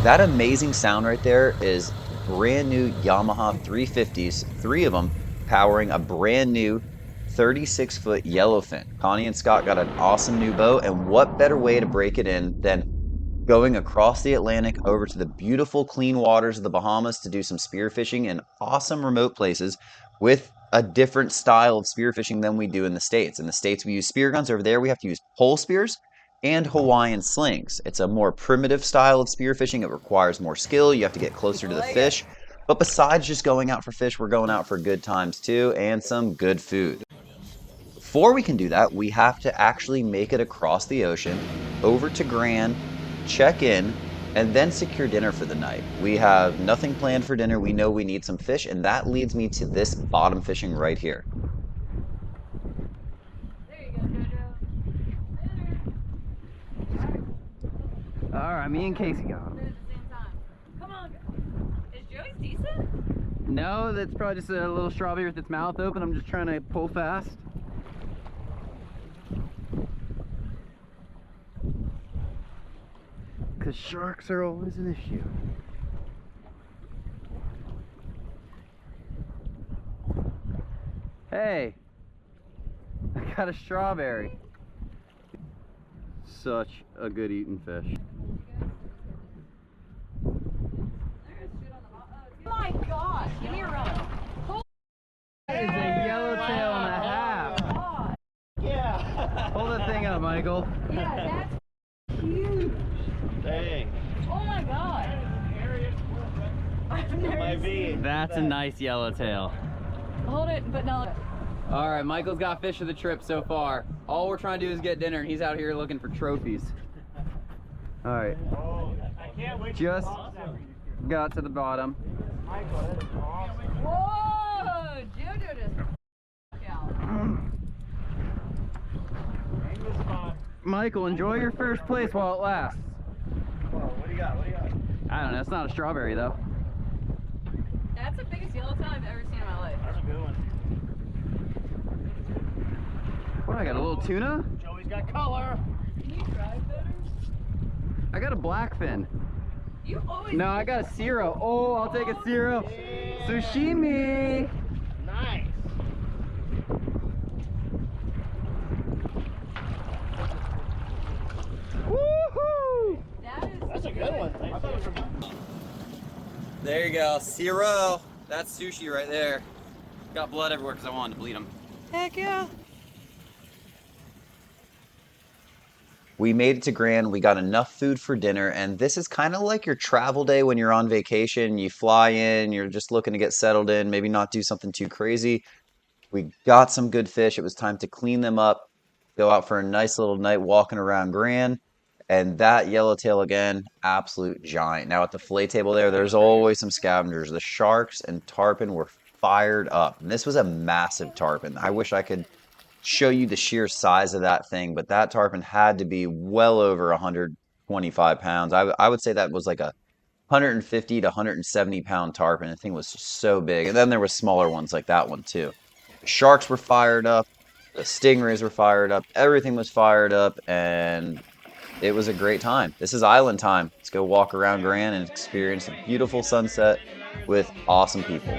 That amazing sound right there is brand new Yamaha 350s, three of them, powering a brand new 36-foot yellowfin. Connie and Scott got an awesome new boat, and what better way to break it in than going across the Atlantic over to the beautiful clean waters of the Bahamas to do some spearfishing in awesome remote places with a different style of spearfishing than we do in the States. In the States, we use spear guns. Over there, we have to use pole spears and Hawaiian slings. It's a more primitive style of spearfishing. It requires more skill. You have to get closer to the fish. But besides just going out for fish, we're going out for good times too and some good food. Before we can do that, we have to actually make it across the ocean, over to Grand, check in, and then secure dinner for the night. We have nothing planned for dinner. We know we need some fish, and that leads me to this bottom fishing right here. There you go, Jojo. All right, me and Casey got him. At the same time. Come on. Is Joey's decent? No, that's probably just a little strawberry with its mouth open. I'm just trying to pull fast. Because sharks are always an issue. Hey, I got a strawberry. Such a good eating fish. Oh my gosh, give me a run. That is a yellowtail and a half. God. Yeah. Hold that thing up, Michael. Yeah, that's huge. Dang. Oh my god. I've never seen. That's a nice yellowtail. Hold it, but no. All right, Michael's got fish of the trip so far. All we're trying to do is get dinner, and he's out here looking for trophies. All right. I can't wait. Just got to the bottom. Whoa! Jojo just out. Michael, enjoy your first place while it lasts. What do you got? What do you got? I don't know, it's not a strawberry though. That's the biggest yellowtail I've ever seen in my life. That's a good one. What, I got a little tuna? Joey's got color. Can you drive better? I got a blackfin. You always. No, I got a Cero. Oh, I'll take a Cero. Sushimi! Nice. Woohoo! That's a good one. I thought it was from... There you go, Cero. That's sushi right there. Got blood everywhere because I wanted to bleed them. Heck yeah. We made it to Grand, we got enough food for dinner, and this is kind of like your travel day when you're on vacation. You fly in, you're just looking to get settled in, maybe not do something too crazy. We got some good fish. It was time to clean them up, go out for a nice little night walking around Grand, and that yellowtail again, absolute giant. Now at the fillet table there's always some scavengers. The sharks and tarpon were fired up, and this was a massive tarpon. I wish I could show you the sheer size of that thing, but that tarpon had to be well over 125 pounds. I would say that was like a 150 to 170 pound tarpon. The thing was just so big. And then there was smaller ones like that one too. The sharks were fired up, the stingrays were fired up, everything was fired up, and it was a great time. This is island time. Let's go walk around Grand and experience a beautiful sunset with awesome people.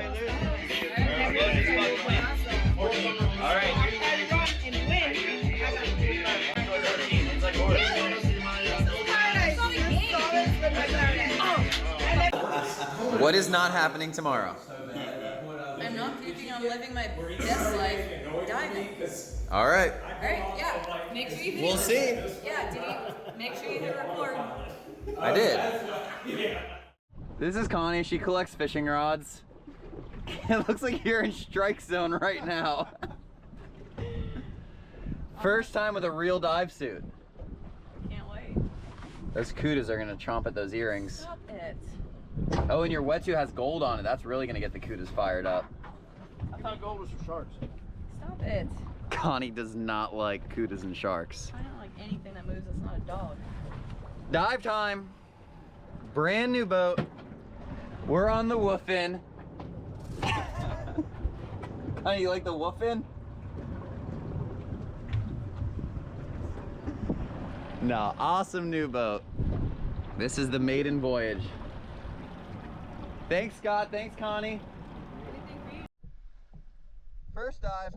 What is not happening tomorrow? I'm not keeping on living my best life diving. All right. Alright, yeah. Make sure you We'll see. Yeah, did you make sure you hit record? I did. This is Connie. She collects fishing rods. It looks like you're in strike zone right now. First time with a real dive suit. Can't wait. Those kudas are gonna chomp at those earrings. Stop it. Oh, and your wetsuit has gold on it. That's really gonna get the kudas fired up. I thought gold was for sharks. Stop it. Connie does not like kudas and sharks. I don't like anything that moves that's not a dog. Dive time. Brand new boat. We're on the YELLOWFIN. Honey, you like the YELLOWFIN? No, awesome new boat. This is the maiden voyage. Thanks, Scott. Thanks, Connie. First dive.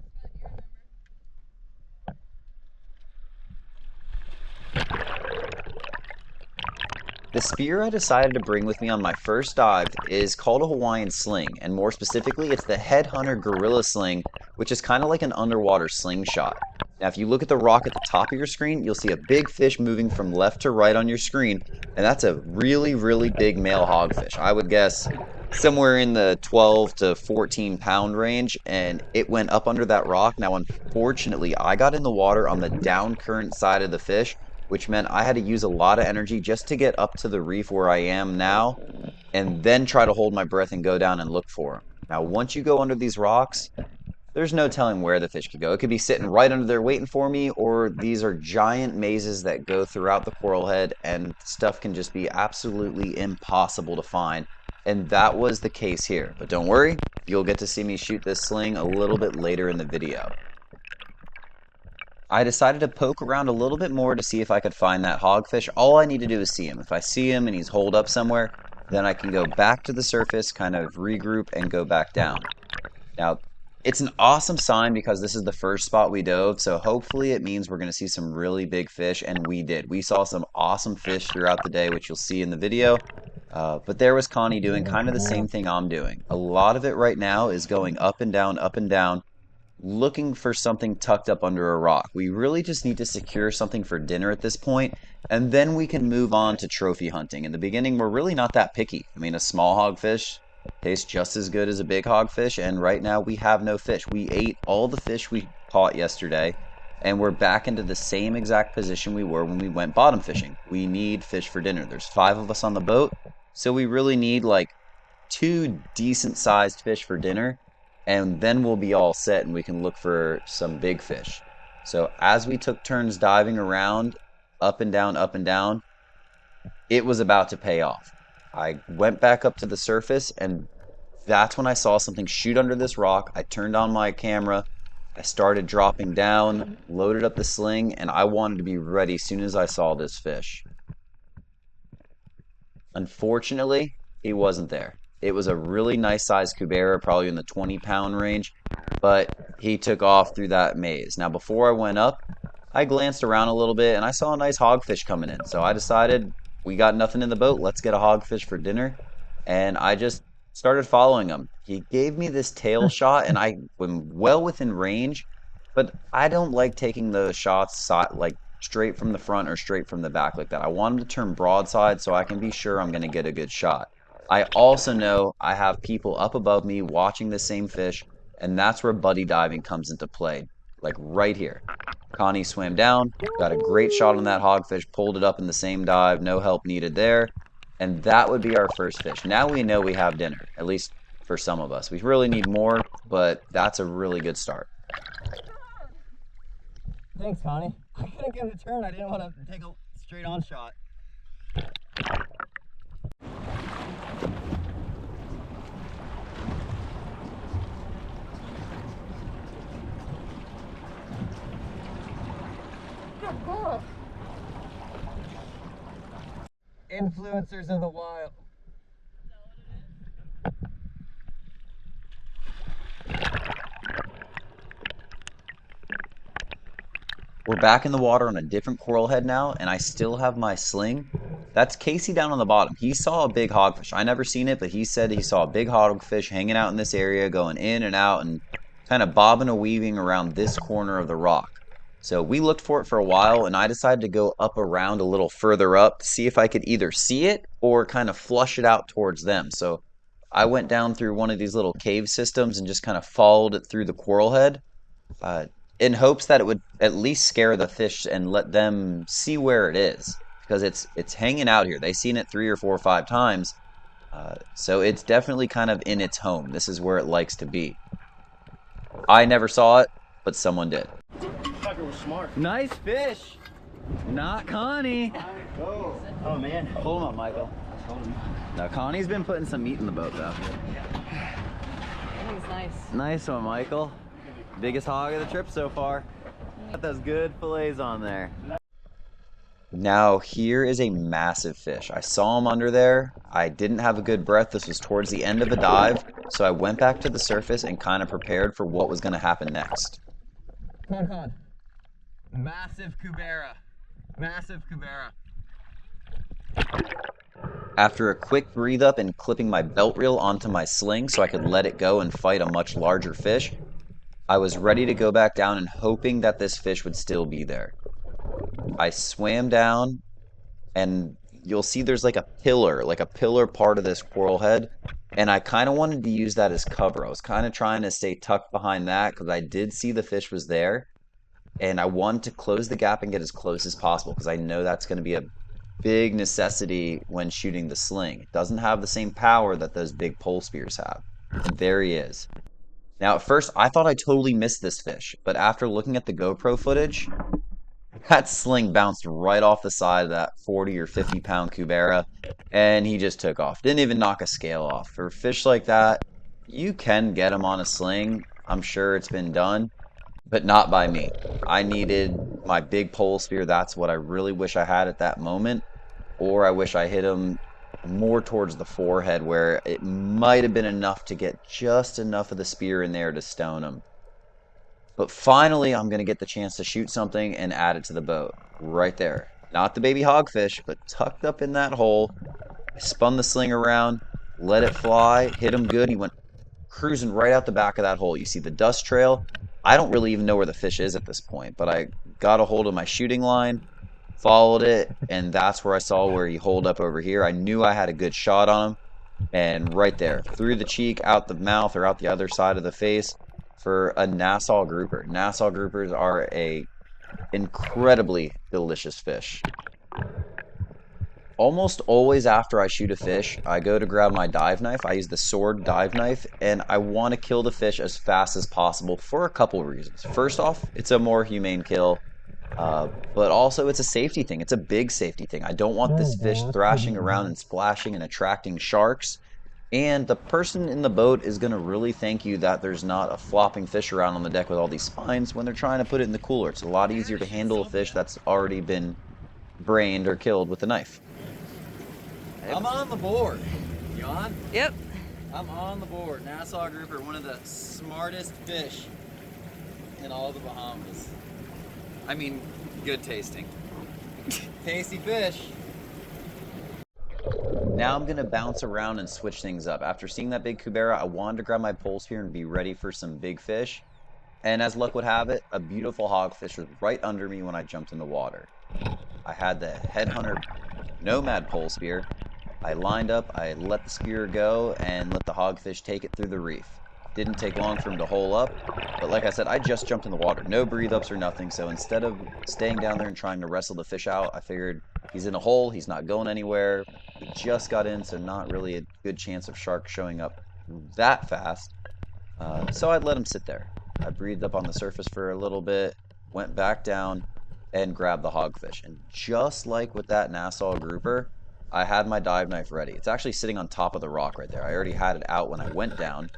The spear I decided to bring with me on my first dive is called a Hawaiian sling, and more specifically, it's the Headhunter Gorilla Sling, which is kind of like an underwater slingshot. Now, if you look at the rock at the top of your screen, you'll see a big fish moving from left to right on your screen, and that's a really, really big male hogfish. I would guess somewhere in the 12 to 14 pound range, and it went up under that rock. Now, unfortunately, I got in the water on the down current side of the fish, which meant I had to use a lot of energy just to get up to the reef where I am now, and then try to hold my breath and go down and look for them. Now, once you go under these rocks, there's no telling where the fish could go. It could be sitting right under there waiting for me, or these are giant mazes that go throughout the coral head, and stuff can just be absolutely impossible to find. And that was the case here. But don't worry, you'll get to see me shoot this sling a little bit later in the video. I decided to poke around a little bit more to see if I could find that hogfish. All I need to do is see him. If I see him and he's holed up somewhere, then I can go back to the surface, kind of regroup, and go back down. Now, it's an awesome sign because this is the first spot we dove, so hopefully it means we're going to see some really big fish, and we did. We saw some awesome fish throughout the day, which you'll see in the video. But there was Connie doing kind of the same thing I'm doing. A lot of it right now is going up and down, looking for something tucked up under a rock. We really just need to secure something for dinner at this point, and then we can move on to trophy hunting. In the beginning, we're really not that picky. I mean, a small hogfish tastes just as good as a big hogfish, and right now we have no fish. We ate all the fish we caught yesterday, and we're back into the same exact position we were when we went bottom fishing. We need fish for dinner. There's 5 of us on the boat, so we really need like 2 decent sized fish for dinner, and then we'll be all set and we can look for some big fish. So as we took turns diving around, up and down, it was about to pay off. I went back up to the surface, and that's when I saw something shoot under this rock. I turned on my camera, I started dropping down, loaded up the sling, and I wanted to be ready as soon as I saw this fish. Unfortunately, he wasn't there. It was a really nice sized cubera, probably in the 20 pound range, but he took off through that maze. Now, before I went up, I glanced around a little bit and I saw a nice hogfish coming in. So I decided, we got nothing in the boat, let's get a hogfish for dinner. And I just started following him. He gave me this tail shot and I went well within range, but I don't like taking those shots like straight from the front or straight from the back like that. I want him to turn broadside so I can be sure I'm going to get a good shot. I also know I have people up above me watching the same fish, and that's where buddy diving comes into play, like right here. Connie swam down, got a great shot on that hogfish, pulled it up in the same dive, no help needed there, and that would be our first fish. Now we know we have dinner, at least for some of us. We really need more, but that's a really good start. Thanks, Connie. I couldn't get a turn. I didn't want to take a straight on shot. Influencers in the wild. We're back in the water on a different coral head now, and I still have my sling. That's Casey down on the bottom. He saw a big hogfish. I never seen it, but he said he saw a big hogfish hanging out in this area, going in and out and kind of bobbing and weaving around this corner of the rock. So we looked for it for a while, and I decided to go up around a little further up to see if I could either see it or kind of flush it out towards them. So I went down through one of these little cave systems and just kind of followed it through the coral head in hopes that it would at least scare the fish and let them see where it is, because it's hanging out here. They've seen it 3 or 4 or 5 times, so it's definitely kind of in its home. This is where it likes to be. I never saw it, but someone did. Fucker was smart. Nice fish. Not Connie. Oh man. Hold him up, Michael. Now Connie's been putting some meat in the boat though. He's nice. Nice one, Michael. Biggest hog of the trip so far. Got those good fillets on there. Now, here is a massive fish. I saw him under there. I didn't have a good breath. This was towards the end of a dive, so I went back to the surface and kind of prepared for what was going to happen next. Come on. Massive cubera. Massive cubera. After a quick breathe up and clipping my belt reel onto my sling so I could let it go and fight a much larger fish, I was ready to go back down and hoping that this fish would still be there. I swam down, and you'll see there's like a pillar part of this coral head, and I kind of wanted to use that as cover. I was kind of trying to stay tucked behind that because I did see the fish was there, and I wanted to close the gap and get as close as possible because I know that's going to be a big necessity when shooting the sling. It doesn't have the same power that those big pole spears have. And there he is. Now, at first, I thought I totally missed this fish, but after looking at the GoPro footage, that sling bounced right off the side of that 40 or 50 pound cubera, and he just took off. Didn't even knock a scale off. For fish like that, you can get them on a sling. I'm sure it's been done, but not by me. I needed my big pole spear. That's what I really wish I had at that moment, or I wish I hit him more towards the forehead where it might have been enough to get just enough of the spear in there to stone him. But finally, I'm going to get the chance to shoot something and add it to the boat. Right there. Not the baby hogfish, but tucked up in that hole. I spun the sling around, let it fly, hit him good. He went cruising right out the back of that hole. You see the dust trail. I don't really even know where the fish is at this point, but I got a hold of my shooting line, followed it, and that's where I saw where he holed up over here. I knew I had a good shot on him, and right there, through the cheek, out the mouth, or out the other side of the face for a Nassau grouper. Nassau groupers are a incredibly delicious fish. Almost always after I shoot a fish, I go to grab my dive knife. I use the sword dive knife, and I want to kill the fish as fast as possible for a couple reasons. First off, it's a more humane kill, but also it's a safety thing. It's a big safety thing. I don't want this fish thrashing around and splashing and attracting sharks. And the person in the boat is going to really thank you that there's not a flopping fish around on the deck with all these spines when they're trying to put it in the cooler. It's a lot easier to handle a fish that's already been brained or killed with a knife. I'm on the board. You on? Yep. I'm on the board. Nassau grouper, one of the smartest fish in all the Bahamas. I mean, good tasting. Tasty fish. Now I'm going to bounce around and switch things up. After seeing that big cubera, I wanted to grab my pole spear and be ready for some big fish. And as luck would have it, a beautiful hogfish was right under me when I jumped in the water. I had the Headhunter Nomad pole spear. I lined up, I let the spear go, and let the hogfish take it through the reef. Didn't take long for him to hole up, but like I said, I just jumped in the water. No breathe ups or nothing, so instead of staying down there and trying to wrestle the fish out, I figured he's in a hole, he's not going anywhere. He just got in, so not really a good chance of sharks showing up that fast. So I'd let him sit there. I breathed up on the surface for a little bit, went back down, and grabbed the hogfish. And just like with that Nassau grouper, I had my dive knife ready. It's actually sitting on top of the rock right there. I already had it out when I went down.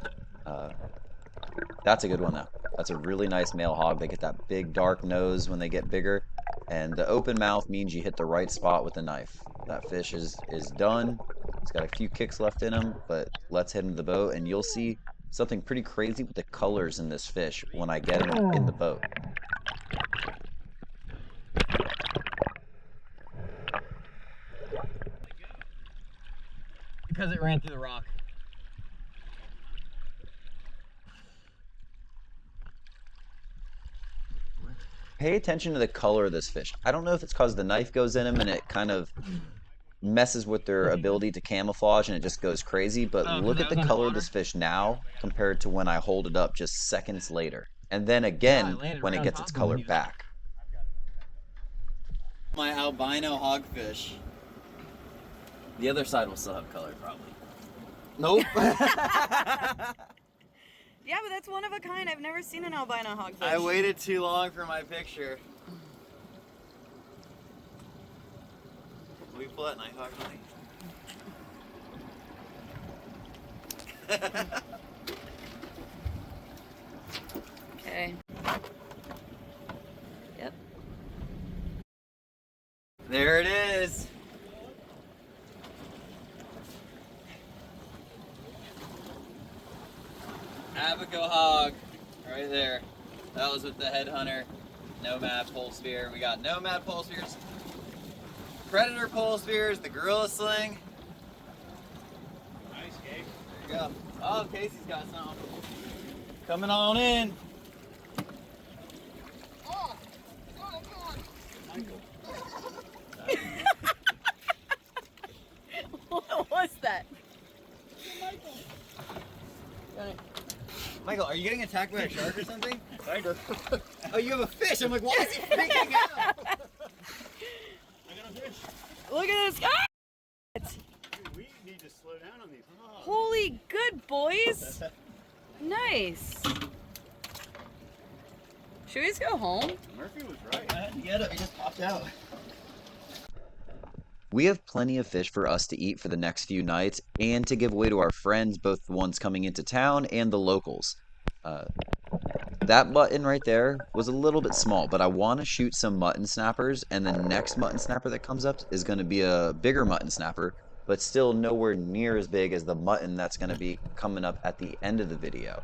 That's a good one though. That's a really nice male hog. They get that big dark nose when they get bigger, and the open mouth means you hit the right spot with the knife. That fish is done. He's got a few kicks left in him, but let's head into the boat, and you'll see something pretty crazy with the colors in this fish when I get him in the boat. Because it ran through the rock. Pay attention to the color of this fish. I don't know if it's because the knife goes in him and it kind of messes with their ability to camouflage and it just goes crazy, but look at the color of this fish now compared to when I hold it up just seconds later. And then again when it gets its color back. My albino hogfish. The other side will still have color, probably. Nope. Yeah, but that's one of a kind. I've never seen an albino hogfish. I waited too long for my picture. Will you pull that knife out for me? Okay. Yep. There There it is. Abaco hog, right there. That was with the headhunter, nomad pole spear. We got nomad pole spears, predator pole spears, the gorilla sling. Nice, Gabe. There you go. Oh, Casey's got some. Coming on in. Oh, oh God. What was that? Michael, are you getting attacked by a shark or something? Kind of. Oh, you have a fish. I'm like, why is he freaking out? I got a fish. Look at this. Ah! Dude, we need to slow down on these. Oh. Holy good boys. Nice. Should we just go home? Murphy was right. I had to get him. He just popped out. We have plenty of fish for us to eat for the next few nights and to give away to our friends, both the ones coming into town and the locals. That mutton right there was a little bit small, but I want to shoot some mutton snappers, and the next mutton snapper that comes up is going to be a bigger mutton snapper, but still nowhere near as big as the mutton that's going to be coming up at the end of the video.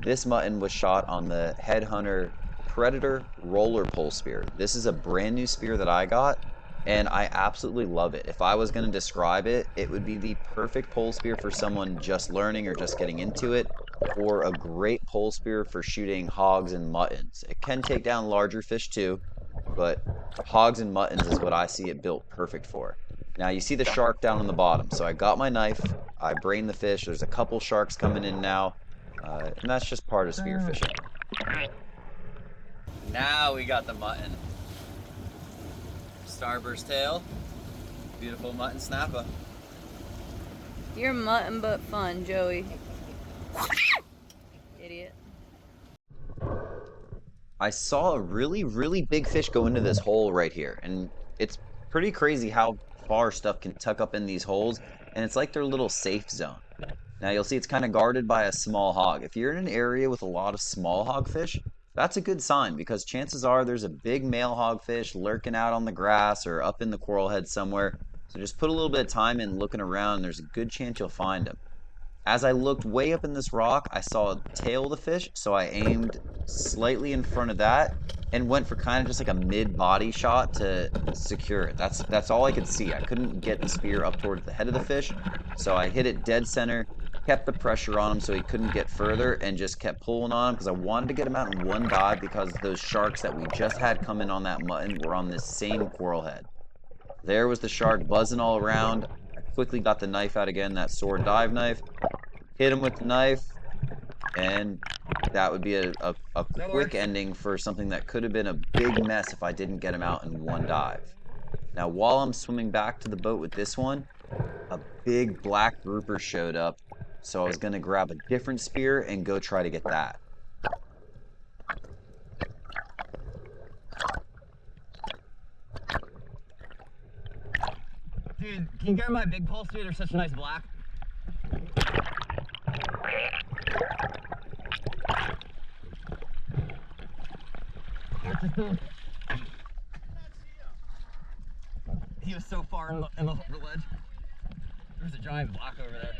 This mutton was shot on the Headhunter Predator Roller Pole Spear. This is a brand new spear that I got, and I absolutely love it. If I was going to describe it, it would be the perfect pole spear for someone just learning or just getting into it, or a great pole spear for shooting hogs and muttons. It can take down larger fish too, but hogs and muttons is what I see it built perfect for. Now you see the shark down on the bottom, so I got my knife, I brained the fish. There's a couple sharks coming in now, and that's just part of spear fishing. Now we got the mutton. Starburst tail. Beautiful mutton snapper. You're mutton but fun, Joey. Idiot. I saw a really big fish go into this hole right here, and it's pretty crazy how far stuff can tuck up in these holes, and it's like their little safe zone. Now you'll see it's kind of guarded by a small hog. If you're in an area with a lot of small hogfish, that's a good sign, because chances are there's a big male hogfish lurking out on the grass or up in the coral head somewhere. So just put a little bit of time in looking around, and there's a good chance you'll find him. As I looked way up in this rock, I saw a tail of the fish, so I aimed slightly in front of that and went for kind of just like a mid-body shot to secure it. That's all I could see. I couldn't get the spear up towards the head of the fish, so I hit it dead center, kept the pressure on him so he couldn't get further, and just kept pulling on him because I wanted to get him out in one dive, because those sharks that we just had come in on that mutton were on this same coral head. There was the shark buzzing all around. I quickly got the knife out again, that sword dive knife, hit him with the knife, and that would be a quick ending for something that could have been a big mess if I didn't get him out in one dive. Now while I'm swimming back to the boat with this one, a big black grouper showed up, so I was going to grab a different spear and go try to get that. Dude, can you grab my big pole spear? They're such a nice black. He was so far in the ledge. There's a giant black over there.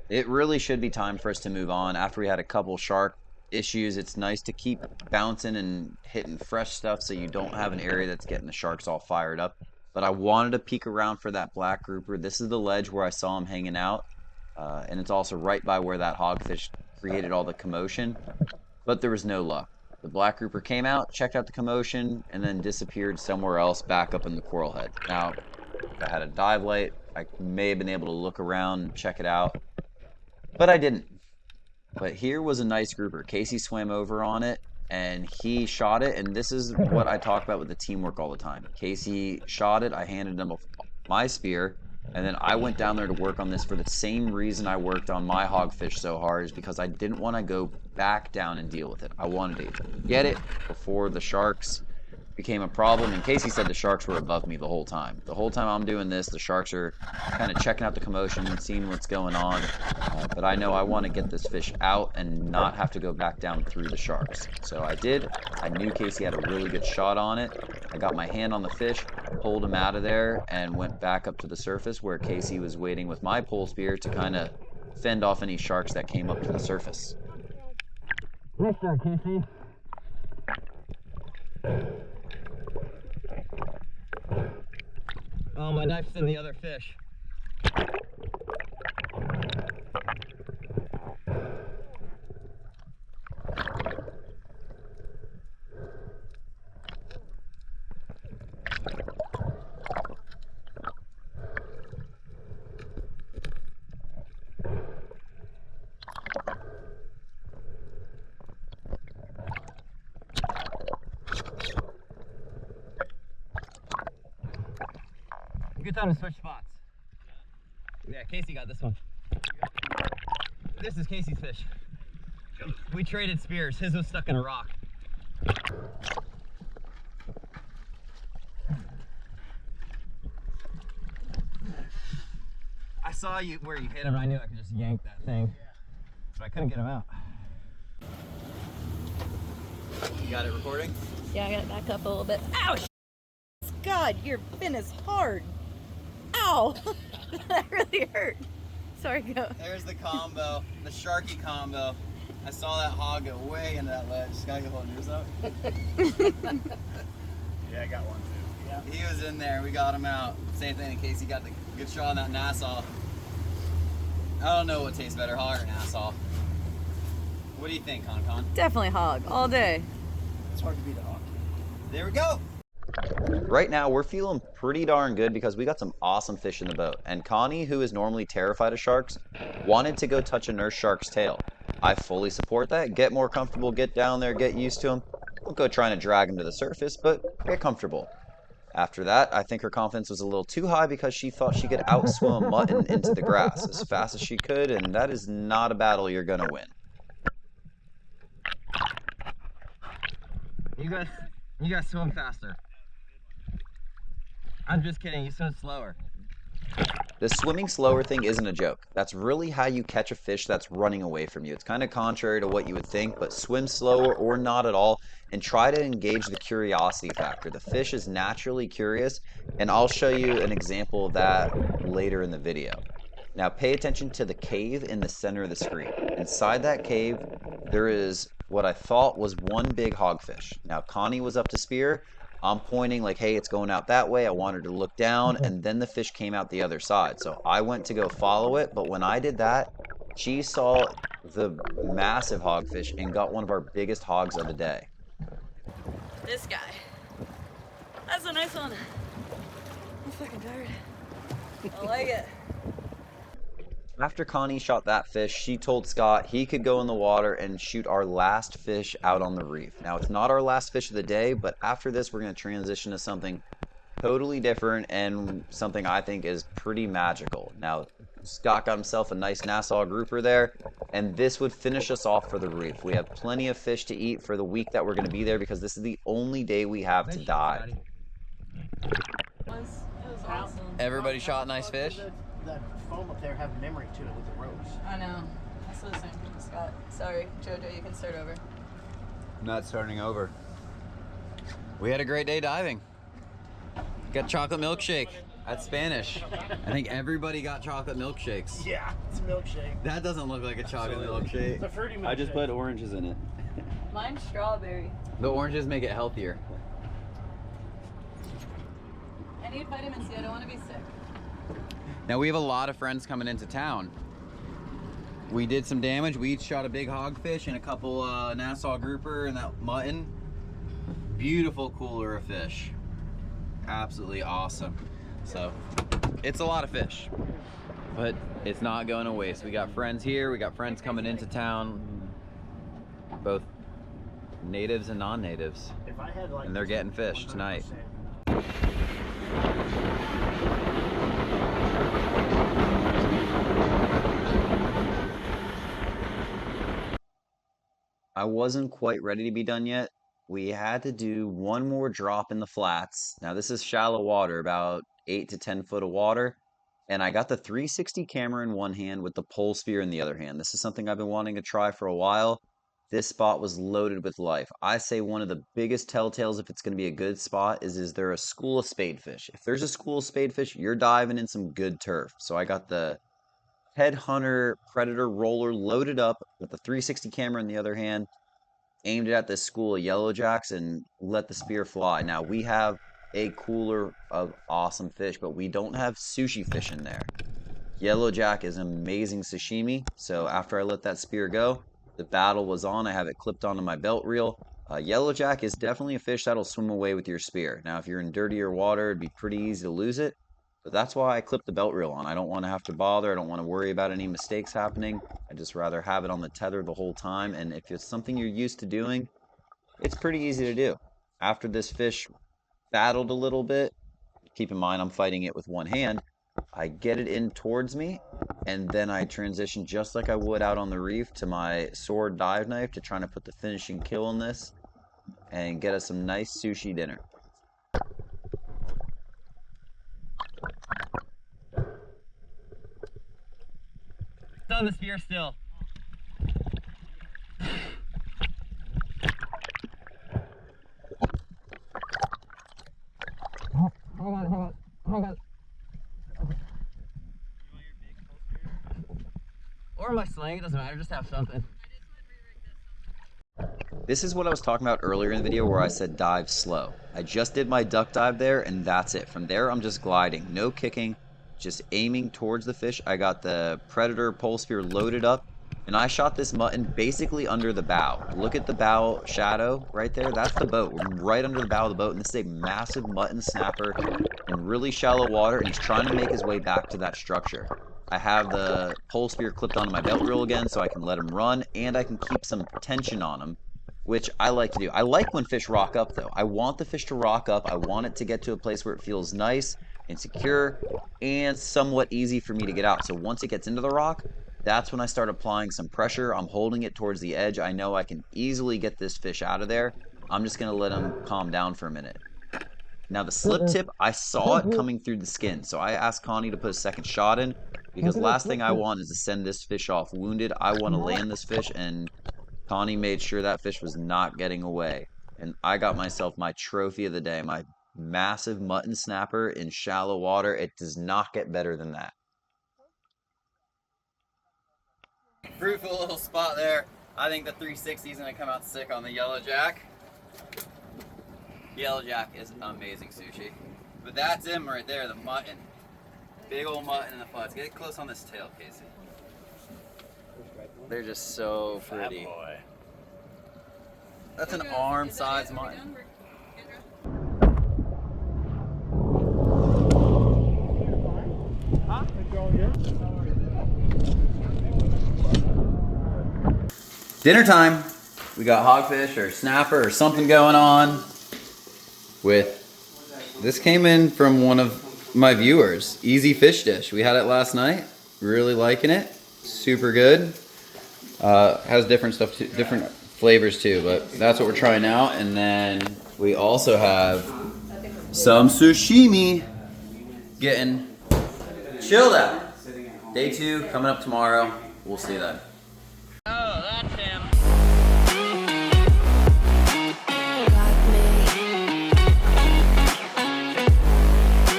It really should be time for us to move on. After we had a couple shark issues, it's nice to keep bouncing and hitting fresh stuff so you don't have an area that's getting the sharks all fired up. But I wanted to peek around for that black grouper. This is the ledge where I saw him hanging out, and it's also right by where that hogfish created all the commotion, but there was no luck. The black grouper came out, checked out the commotion, and then disappeared somewhere else back up in the coral head. Now, if I had a dive light, I may have been able to look around and check it out, but I didn't. But here was a nice grouper. Casey swam over on it, and he shot it, and this is what I talk about with the teamwork all the time. Casey shot it, I handed him my spear, And then I went down there to work on this for the same reason I worked on my hogfish so hard, is because I didn't want to go back down and deal with it. I wanted to get it before the sharks became a problem. And Casey said the sharks were above me the whole time. The whole time I'm doing this, the sharks are kind of checking out the commotion and seeing what's going on. But I know I want to get this fish out and not have to go back down through the sharks. So I did. I knew Casey had a really good shot on it. I got my hand on the fish, pulled him out of there, and went back up to the surface where Casey was waiting with my pole spear to kind of fend off any sharks that came up to the surface. Nice shot, Casey. Oh, my knife's in the other fish. Good time to switch spots. Yeah, Casey got this one. This is Casey's fish. We traded spears. His was stuck in a rock. I saw you where you hit him. I knew I could just yank that thing, but I couldn't get him out. You got it recording? Yeah, I gotta back up a little bit. Ow! God, your fin is hard. Ow! That really hurt. Sorry, go. There's the combo, the Sharky combo. I saw that hog go way into that ledge. Scott, you holding yours up? Yeah, I got one too. Yeah. He was in there. We got him out. Same thing in case he got the good shot on that Nassau. I don't know what tastes better, hog or Nassau. What do you think, Con? Definitely hog all day. It's hard to beat a hog. There we go. Right now, we're feeling pretty darn good because we got some awesome fish in the boat. And Connie, who is normally terrified of sharks, wanted to go touch a nurse shark's tail. I fully support that. Get more comfortable, get down there, get used to them. Don't go trying to drag them to the surface, but get comfortable. After that, I think her confidence was a little too high because she thought she could outswim a mutton into the grass as fast as she could, and that is not a battle you're gonna win. You guys swim faster. I'm just kidding, you swim slower. The swimming slower thing isn't a joke. That's really how you catch a fish that's running away from you. It's kind of contrary to what you would think, but swim slower or not at all and try to engage the curiosity factor. The fish is naturally curious, and I'll show you an example of that later in the video. Now pay attention to the cave in the center of the screen. Inside that cave, there is what I thought was one big hogfish. Now Connie was up to spear. I'm pointing like, hey, it's going out that way. I want her to look down, and then the fish came out the other side. So I went to go follow it, but when I did that, she saw the massive hogfish and got one of our biggest hogs of the day. This guy. That's a nice one. I'm fucking tired. I like it. After Connie shot that fish, she told Scott he could go in the water and shoot our last fish out on the reef. Now, it's not our last fish of the day, but after this, we're going to transition to something totally different and something I think is pretty magical. Now, Scott got himself a nice Nassau grouper there, and this would finish us off for the reef. We have plenty of fish to eat for the week that we're going to be there because this is the only day we have to dive. It was awesome. Everybody shot nice fish? That foam up there have memory to it with the ropes. I know. I said the same thing to Scott. Sorry, Jojo, you can start over. Not starting over. We had a great day diving. Got chocolate milkshake. That's Spanish. I think everybody got chocolate milkshakes. Yeah, it's a milkshake. That doesn't look like a chocolate milkshake. It's a fruity milkshake. I just put oranges in it. Mine's strawberry. The oranges make it healthier. I need vitamin C. I don't want to be sick. Now we have a lot of friends coming into town. We did some damage. We each shot a big hogfish and a couple Nassau grouper and that mutton. Beautiful cooler of fish. Absolutely awesome. So it's a lot of fish, but it's not going to waste. We got friends here. We got friends coming into town, both natives and non-natives, and they're getting fish tonight. I wasn't quite ready to be done yet. We had to do one more drop in the flats. Now this is shallow water, about 8 to 10 foot of water. And I got the 360 camera in one hand with the pole spear in the other hand. This is something I've been wanting to try for a while. This spot was loaded with life. I say one of the biggest telltales if it's going to be a good spot is there a school of spadefish? If there's a school of spadefish, you're diving in some good turf. So I got the headhunter predator roller loaded up with the 360 camera in the other hand, aimed it at this school of yellowjacks and let the spear fly. Now we have a cooler of awesome fish, but we don't have sushi fish in there. Yellowjack is amazing sashimi, so after I let that spear go, the battle was on. I have it clipped onto my belt reel. Yellowjack is definitely a fish that'll swim away with your spear. Now if you're in dirtier water, it'd be pretty easy to lose it, but that's why I clipped the belt reel on. I don't want to have to bother. I don't want to worry about any mistakes happening. I'd just rather have it on the tether the whole time, and if it's something you're used to doing, it's pretty easy to do. After this fish battled a little bit, keep in mind I'm fighting it with one hand, I get it in towards me, and then I transition just like I would out on the reef to my sword dive knife to try to put the finishing kill on this and get us some nice sushi dinner. It's on the spear still. Hold on. Or my sling, it doesn't matter, just have something. This is what I was talking about earlier in the video where I said dive slow. I just did my duck dive there and that's it. From there I'm just gliding, no kicking, just aiming towards the fish. I got the predator pole spear loaded up and I shot this mutton basically under the bow. Look at the bow shadow right there. That's the boat. We're right under the bow of the boat, and this is a massive mutton snapper in really shallow water, and he's trying to make his way back to that structure. I have the pole spear clipped onto my belt reel again so I can let him run, and I can keep some tension on him, which I like to do. I like when fish rock up though. I want the fish to rock up. I want it to get to a place where it feels nice and secure and somewhat easy for me to get out. So once it gets into the rock, that's when I start applying some pressure. I'm holding it towards the edge. I know I can easily get this fish out of there. I'm just gonna let him calm down for a minute. Now the slip tip, I saw it coming through the skin. So I asked Connie to put a second shot in because last thing I want is to send this fish off wounded. I want to land this fish, and Connie made sure that fish was not getting away. And I got myself my trophy of the day, my massive mutton snapper in shallow water. It does not get better than that. Fruitful little spot there. I think the 360 is going to come out sick on the yellowjack. Yellowjack is amazing sushi. But that's him right there, the mutton. Big old mutton in the flats. Get close on this tail, Casey. They're just so pretty. Boy. That's an arm-sized mutton. Dinner time. We got hogfish or snapper or something going on with, this came in from one of my viewers, Easy Fish Dish. We had it last night, really liking it, super good. Has different stuff, different flavors too, but that's what we're trying now. And then we also have some sashimi getting chilled out. Day 2 coming up tomorrow. We'll see that. Oh, that's him.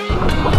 Got me.